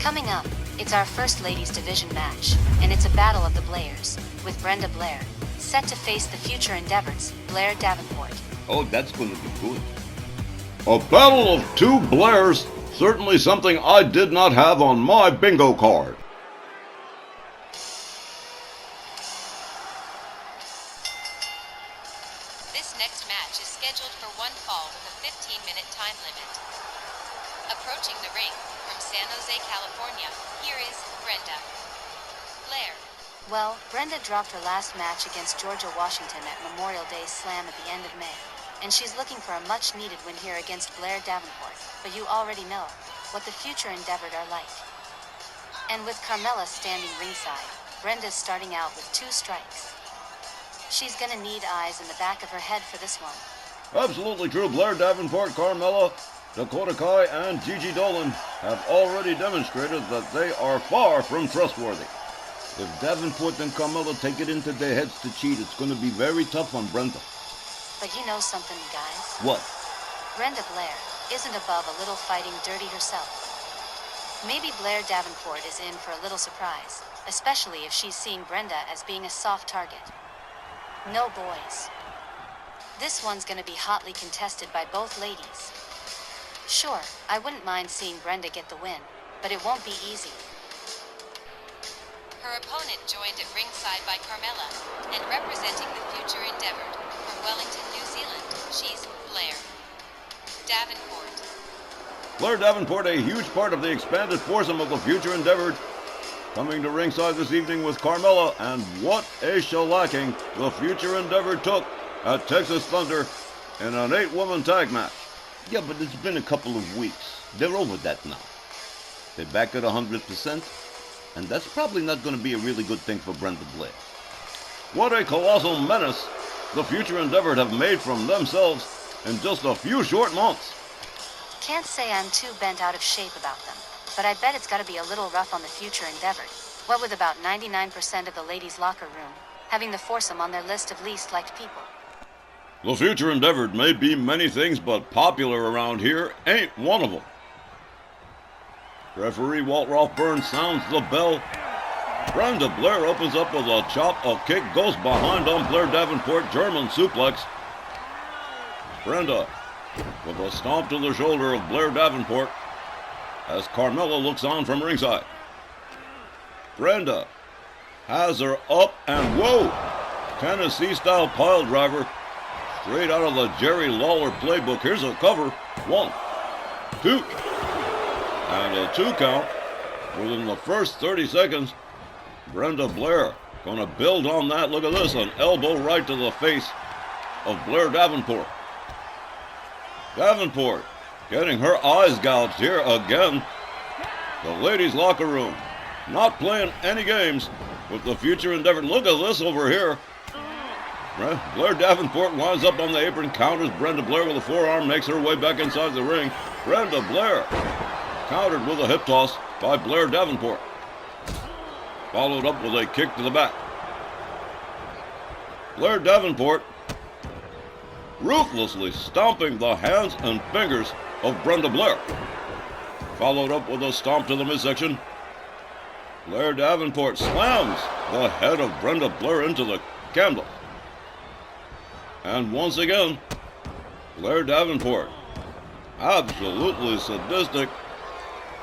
Coming up, it's our First Ladies Division match, and it's a battle of the Blairs, with Brenda Blair, set to face the future endeavors, Blair Davenport. Oh, that's going to be good. A battle of two Blairs, certainly something I did not have on my bingo card. This next match is scheduled for one fall with a 15-minute time limit. Approaching the ring from San Jose, California, here is Brenda. Blair. Well, Brenda dropped her last match against Georgia Washington at Memorial Day Slam at the end of May, and she's looking for a much-needed win here against Blair Davenport, but you already know what the future endeavored are like. And with Carmella standing ringside, Brenda's starting out with 2 strikes. She's gonna need eyes in the back of her head for this one. Absolutely true. Blair Davenport, Carmella, Dakota Kai, and Gigi Dolan have already demonstrated that they are far from trustworthy. If Davenport and Carmella take it into their heads to cheat, it's going to be very tough on Brenda. But you know something, guys? What? Brenda Blair isn't above a little fighting dirty herself. Maybe Blair Davenport is in for a little surprise, especially if she's seeing Brenda as being a soft target. No, boys. This one's gonna be hotly contested by both ladies. Sure, I wouldn't mind seeing Brenda get the win, but it won't be easy. Her opponent joined at ringside by Carmella, and representing the future endeavored from Wellington, New Zealand, she's Blair Davenport. Blair Davenport, a huge part of the expanded foursome of the future endeavored, coming to ringside this evening with Carmella, and what a shellacking the future endeavor took at Texas Thunder in an 8-woman tag match. Yeah, but it's been a couple of weeks. They're over that now. They're back at 100%, and that's probably not going to be a really good thing for Brenda Blair. What a colossal menace the future endeavored have made from themselves in just a few short months. Can't say I'm too bent out of shape about them, but I bet it's gotta be a little rough on the future endeavored. What with about 99% of the ladies' locker room having the foursome on their list of least liked people. The future endeavored may be many things, but popular around here ain't one of them. Referee Walt Ralph Burns sounds the bell. Brenda Blair opens up with a chop, a kick, goes behind on Blair Davenport, German suplex. Brenda with a stomp to the shoulder of Blair Davenport as Carmella looks on from ringside. Brenda has her up and whoa! Tennessee-style pile driver straight out of the Jerry Lawler playbook. Here's a cover. 1, 2, and a 2 count within the first 30 seconds. Brenda Blair gonna build on that. Look at this, an elbow right to the face of Blair Davenport. Davenport getting her eyes gouged here again. The ladies' locker room not playing any games with the future endeavor. Look at this over here. Blair Davenport winds up on the apron, counters Brenda Blair with a forearm, makes her way back inside the ring. Brenda Blair countered with a hip toss by Blair Davenport, followed up with a kick to the back. Blair Davenport ruthlessly stomping the hands and fingers of Brenda Blair, followed up with a stomp to the midsection. Blair Davenport slams the head of Brenda Blair into the candle. And once again, Blair Davenport, absolutely sadistic.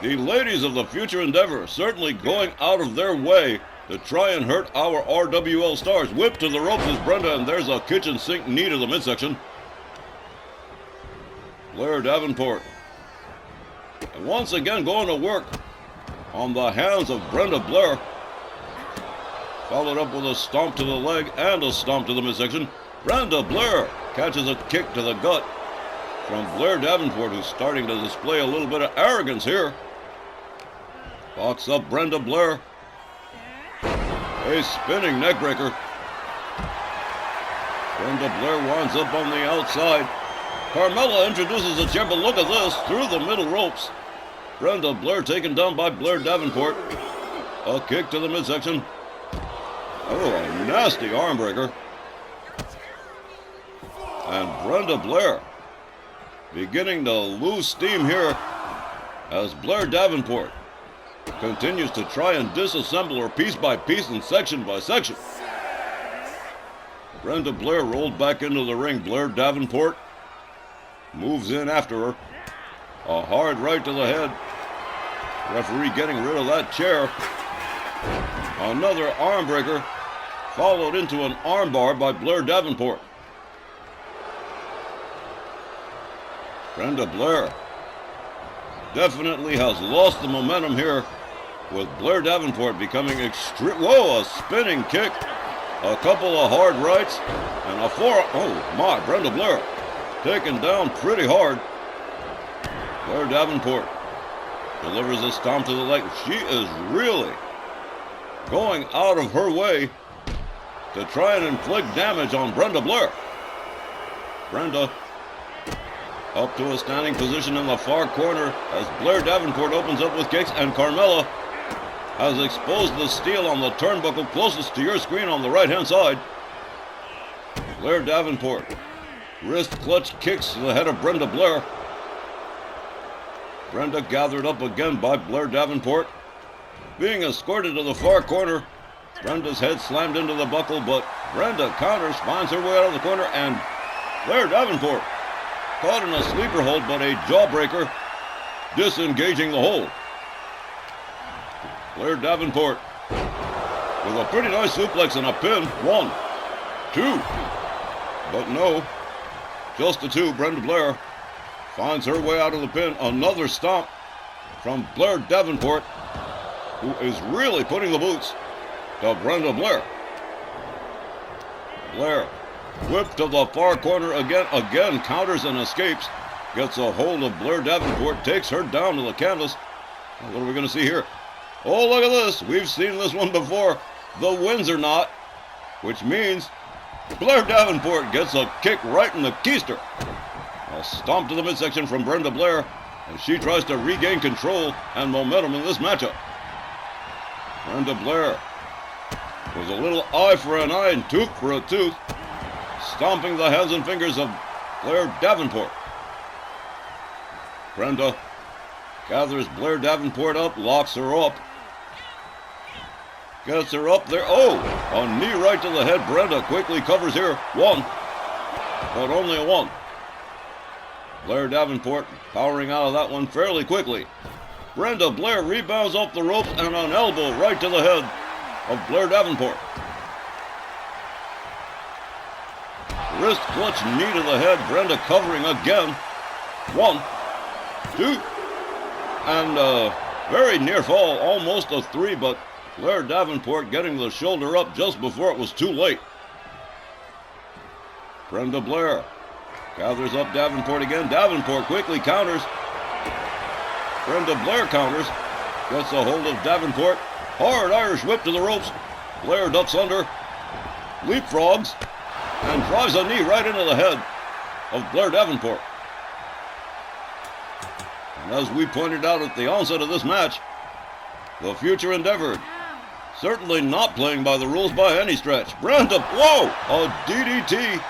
The ladies of the future endeavor certainly going out of their way to try and hurt our RWL stars. Whip to the ropes is Brenda, and there's a kitchen sink knee to the midsection. Blair Davenport, and once again going to work on the hands of Brenda Blair, followed up with a stomp to the leg and a stomp to the midsection. Brenda Blair catches a kick to the gut from Blair Davenport, who's starting to display a little bit of arrogance here. Box up Brenda Blair. A spinning neckbreaker. Brenda Blair winds up on the outside. Carmella introduces a jump, but look at this, through the middle ropes. Brenda Blair taken down by Blair Davenport. A kick to the midsection. Oh, a nasty arm breaker. And Brenda Blair beginning to lose steam here as Blair Davenport continues to try and disassemble her piece by piece and section by section. Brenda Blair rolled back into the ring. Blair Davenport moves in after her. A hard right to the head. Referee getting rid of that chair. Another arm breaker, followed into an armbar by Blair Davenport. Brenda Blair definitely has lost the momentum here, with Blair Davenport becoming extreme. Whoa, a spinning kick, a couple of hard rights, and a oh my, Brenda Blair taken down pretty hard. Blair Davenport delivers a stomp to the leg. She is really going out of her way to try and inflict damage on Brenda Blair. Brenda up to a standing position in the far corner as Blair Davenport opens up with kicks, and Carmella has exposed the steel on the turnbuckle closest to your screen on the right-hand side. Blair Davenport, wrist clutch kicks to the head of Brenda Blair. Brenda gathered up again by Blair Davenport, being escorted to the far corner. Brenda's head slammed into the buckle, but Brenda counters, finds her way out of the corner, and Blair Davenport caught in a sleeper hold, but a jawbreaker disengaging the hold. Blair Davenport with a pretty nice suplex and a pin. 1, 2, but no, just a 2. Brenda Blair finds her way out of the pin. Another stomp from Blair Davenport, who is really putting the boots to Brenda Blair. Blair whipped to the far corner again counters and escapes. Gets a hold of Blair Davenport, takes her down to the canvas. What are we going to see here? Oh, look at this. We've seen this one before. The Windsor knot, which means Blair Davenport gets a kick right in the keister. A stomp to the midsection from Brenda Blair as she tries to regain control and momentum in this matchup. Brenda Blair was a little eye for an eye and tooth for a tooth, stomping the hands and fingers of Blair Davenport. Brenda gathers Blair Davenport up, locks her up, gets her up there. Oh, a knee right to the head. Brenda quickly covers here. 1, but only a 1. Blair Davenport powering out of that one fairly quickly. Brenda Blair rebounds off the ropes and an elbow right to the head of Blair Davenport. Wrist clutch knee to the head. Brenda covering again. 1, 2, and very near fall, almost a 3, but Blair Davenport getting the shoulder up just before it was too late. Brenda Blair gathers up Davenport again. Davenport quickly counters. Brenda Blair counters. Gets a hold of Davenport. Hard Irish whip to the ropes. Blair ducks under. Leapfrogs. And drives a knee right into the head of Blair Davenport. And as we pointed out at the onset of this match, the future endeavored. Certainly not playing by the rules by any stretch. Brenda, whoa! A DDT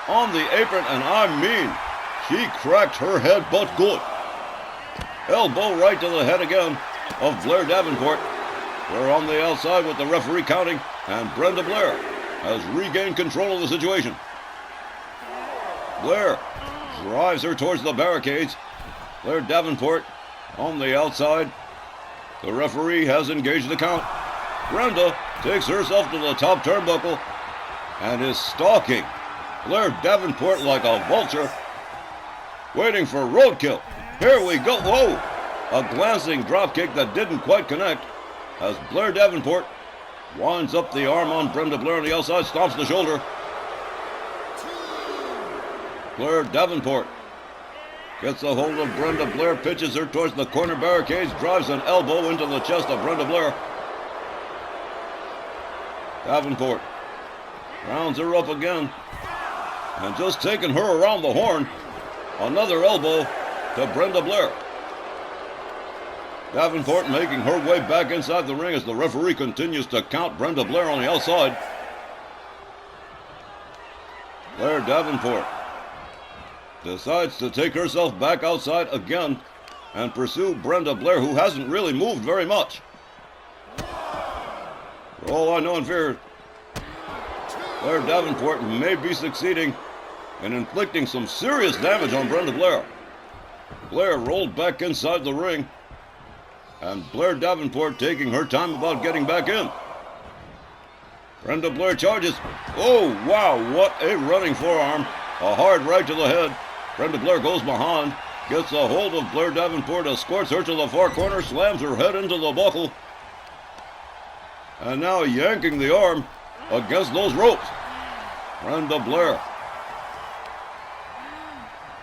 on the apron, and I mean, she cracked her head but good. Elbow right to the head again of Blair Davenport. We're on the outside with the referee counting, and Brenda Blair has regained control of the situation. Blair drives her towards the barricades. Blair Davenport on the outside. The referee has engaged the count. Brenda takes herself to the top turnbuckle and is stalking Blair Davenport like a vulture, waiting for roadkill. Here we go. Whoa! A glancing dropkick that didn't quite connect as Blair Davenport winds up the arm on Brenda Blair on the outside, stomps the shoulder. Blair Davenport gets a hold of Brenda Blair, pitches her towards the corner barricades, drives an elbow into the chest of Brenda Blair. Davenport rounds her up again, and just taking her around the horn, another elbow to Brenda Blair. Davenport making her way back inside the ring as the referee continues to count Brenda Blair on the outside. Blair Davenport decides to take herself back outside again and pursue Brenda Blair, who hasn't really moved very much. For all I know and fear, Blair Davenport may be succeeding in inflicting some serious damage on Brenda Blair. Blair rolled back inside the ring, and Blair Davenport taking her time about getting back in. Brenda Blair charges. Oh, wow, what a running forearm. A hard right to the head. Brenda Blair goes behind, gets a hold of Blair Davenport, escorts her to the far corner, slams her head into the buckle, and now yanking the arm against those ropes. Brenda Blair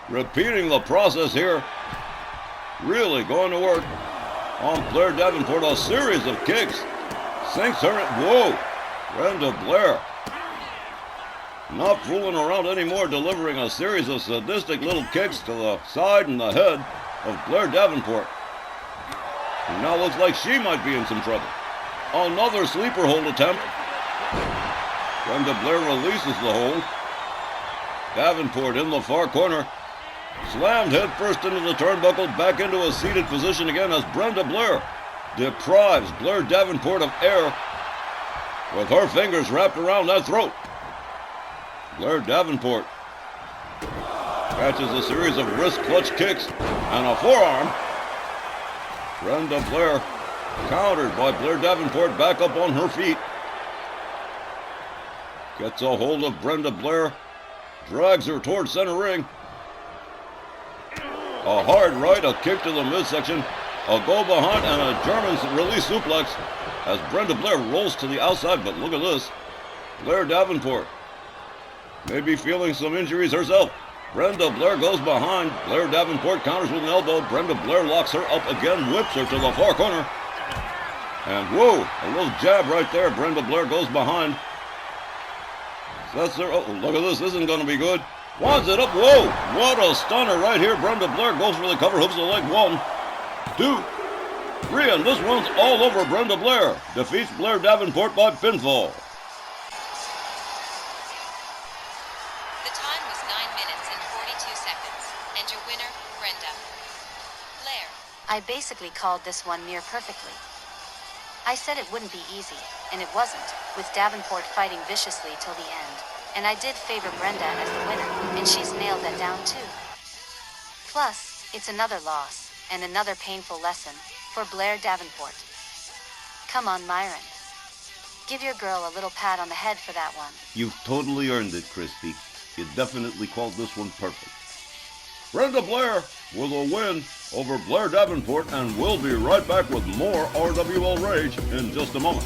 repeating the process here, really going to work on Blair Davenport. A series of kicks, sinks her in. Whoa, Brenda Blair not fooling around anymore, delivering a series of sadistic little kicks to the side and the head of Blair Davenport, who now looks like she might be in some trouble. Another sleeper hold attempt. Brenda Blair releases the hold. Davenport in the far corner, slammed head first into the turnbuckle, back into a seated position again as Brenda Blair deprives Blair Davenport of air with her fingers wrapped around that throat. Blair Davenport catches a series of wrist clutch kicks and a forearm. Brenda Blair countered by Blair Davenport, back up on her feet. Gets a hold of Brenda Blair, drags her towards center ring. A hard right, a kick to the midsection, a go behind, and a German release suplex as Brenda Blair rolls to the outside. But look at this. Blair Davenport may be feeling some injuries herself. Brenda Blair goes behind. Blair Davenport counters with an elbow. Brenda Blair locks her up again, whips her to the far corner. And whoa, a little jab right there. Brenda Blair goes behind. That's her. Oh, look at this. This isn't going to be good. Wands it up. Whoa, what a stunner right here. Brenda Blair goes for the cover, hooks the leg. 1, 2, 3, and this one's all over. Brenda Blair defeats Blair Davenport by pinfall. The time was 9 minutes and 42 seconds. And your winner, Brenda Blair. I basically called this one near perfectly. I said it wouldn't be easy, and it wasn't, with Davenport fighting viciously till the end. And I did favor Brenda as the winner, and she's nailed that down too. Plus, it's another loss, and another painful lesson, for Blair Davenport. Come on, Myron. Give your girl a little pat on the head for that one. You've totally earned it, Christy. You definitely called this one perfect. Brenda Blair with a win over Blair Davenport, and we'll be right back with more RWL Rage in just a moment.